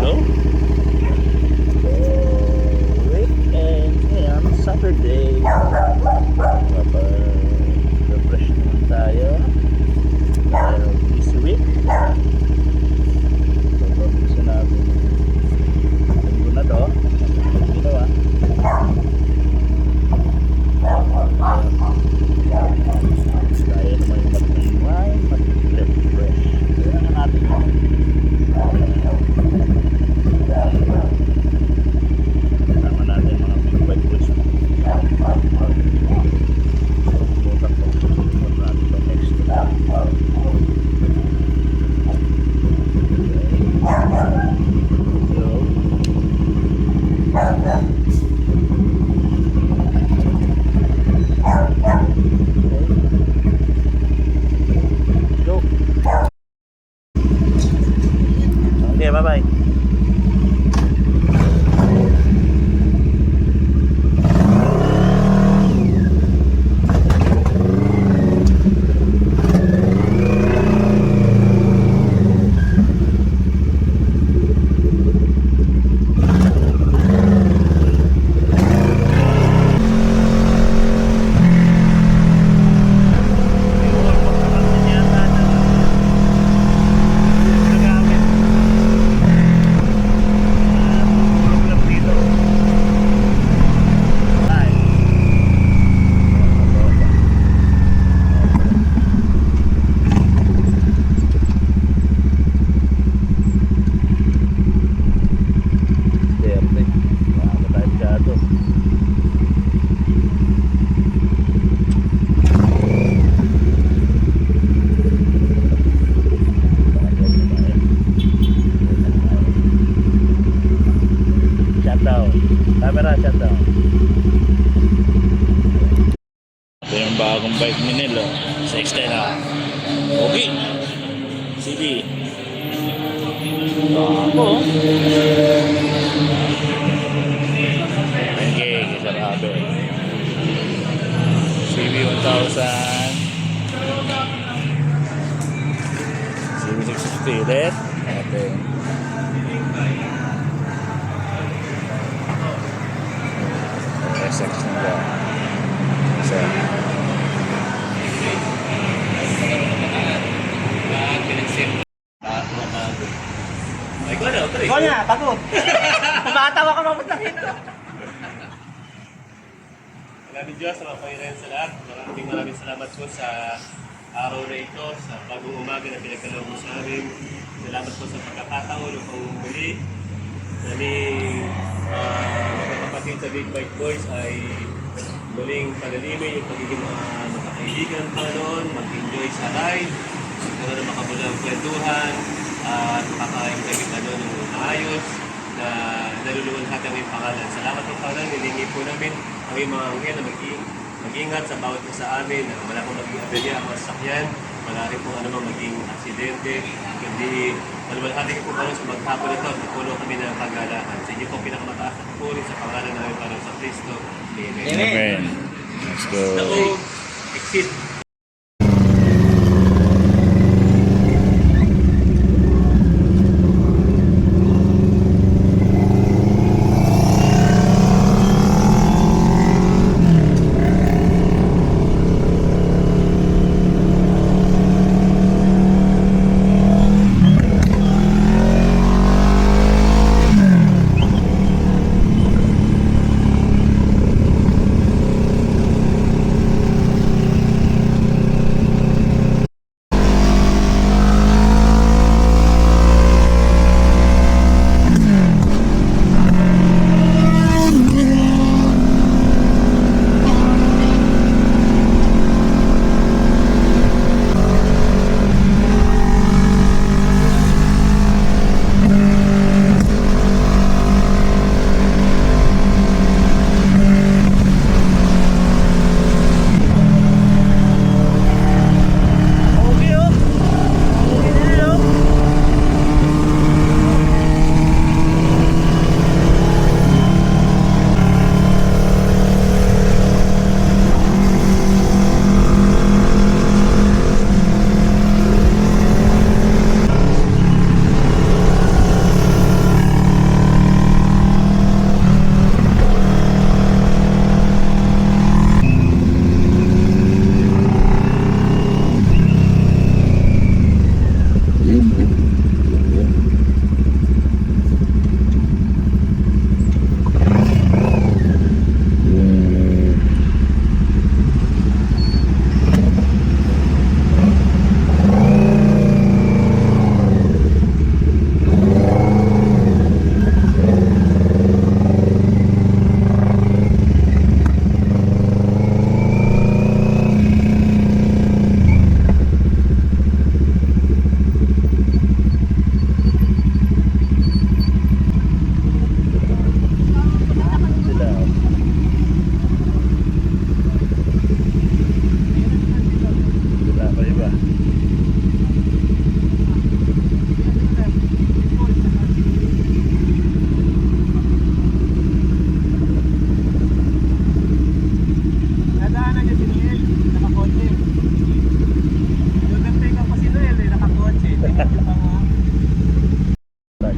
go. Weekend ngayon, Saturday. Refresh naman tayo. Dahil this week, so gusto natin linggo na to. Ginawa. Kaya naman yung mag-iway, mag-refresh. Kaya na natin yun. Kasama natin mga big bike boys. Butak po. Butak natin ito extra. Okay, bye-bye. Camera shutdown. Ito yung bagong bike ni Nelo sa Xterra. Okay. CD. Ako. Okay, kasarabe. CB 1000. CB 650 ulit. Okay. Section niya. So, ikaw na, pagod. Kumatawa ka mamutahin. Maraming Diyos sa mapahirayan sa lahat. Maraming salamat po sa araw na ito, sa bagong umaga na pinagkaloob mo sa amin. Salamat po sa pagkakataon upang muli namin mga kapatid sa Big Bike Boys ay muling palalimin yung pagiging mga magkakaibigan pa noon, mag-enjoy sa ride, magkaroon ng makabulang kwentuhan, at makakain kayo pa noon ng maayos na naluluwalhati ang iyong pangalan. Salamat po Panginoon, nilingi po namin ang iyong mga anghel na mag-ingat sa bawat isa sa amin, na wala pong maging aberya ang masakyan, wala rin pong anumang maging aksidente, kundi maluwalhati po Panginoon sa maghapon ito at puno kami ng kagalahan. Sa inyo po pinakamataas na pupuri sa pangalan ng aming Panginoon sa Kristo. Amen. amen. Let's go. Now, exit.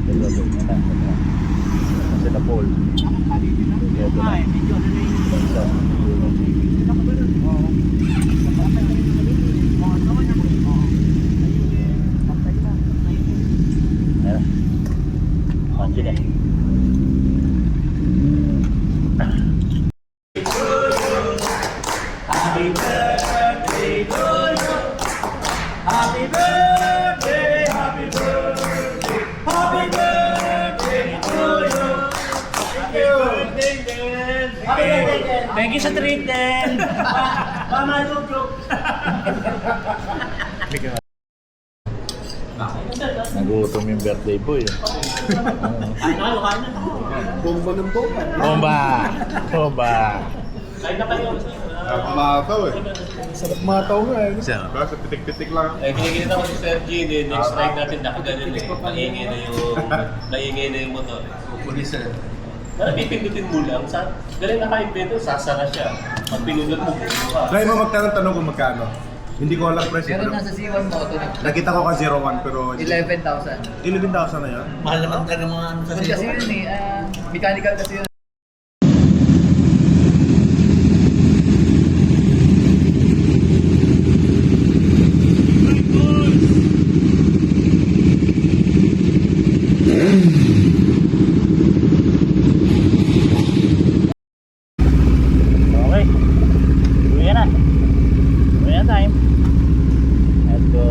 Dalawa doon na lang. Sila Paul. Ito na. Isa. Ayan. Pansin eh. Happy birthday to you. Happy birthday, happy birthday. Happy birthday to you. Happy birthday, Dan. Happy birthday, Dan. Thank you sa treat, Dan. Mama, joke. Nagutom yung birthday boy. Kain na, kain na. Bomba ng bomba. Bomba! Bomba! Kain na kayo. Mataw eh. Sarap mataw nga eh. Siya. Kasi pitik-pitik lang. Kinikita ko si Sir G, next ride natin nakaganon eh. Maingay na yung motor. Pulisan. Parang pipindutin mo lang, galing na ka-invento, sasara siya. Pag pinundot mo, puno ka. Try mo magtanong kung magkano. Hindi ko alam presyo. Meron nasa C1 Moto na Nakita ko ka 01 pero 11,000. 11,000 na yan. Mahal naman ka ng mga ano sa Kasi yun eh, mechanical kasi yun. Okay. Uwi na. Uwi na time. Let's go.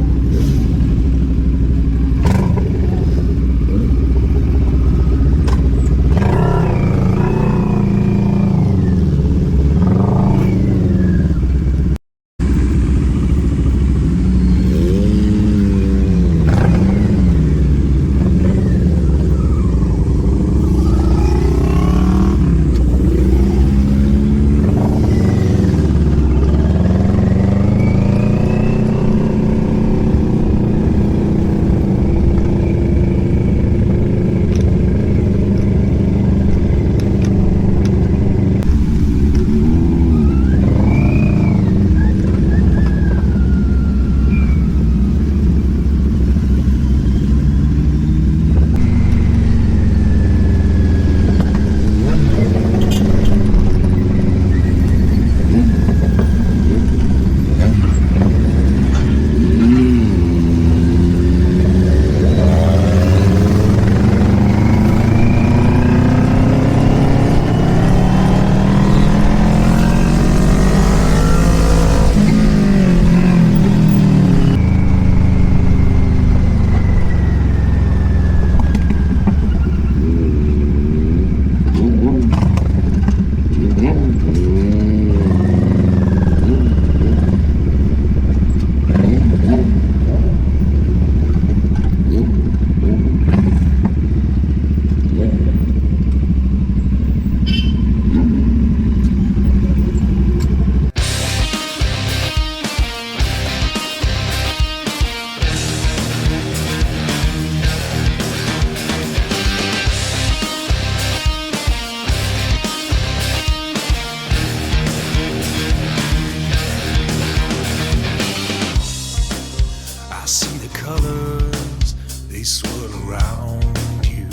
I see the colors, they swirl around you.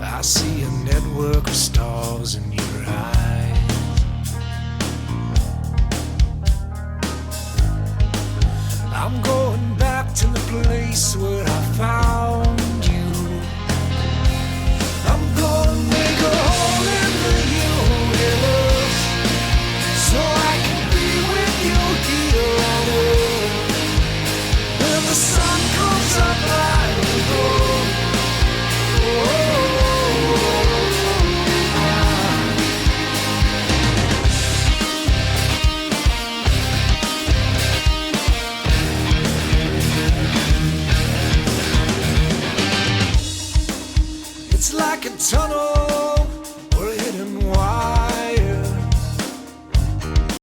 I see a network of stars in your eyes. I'm going back to the place where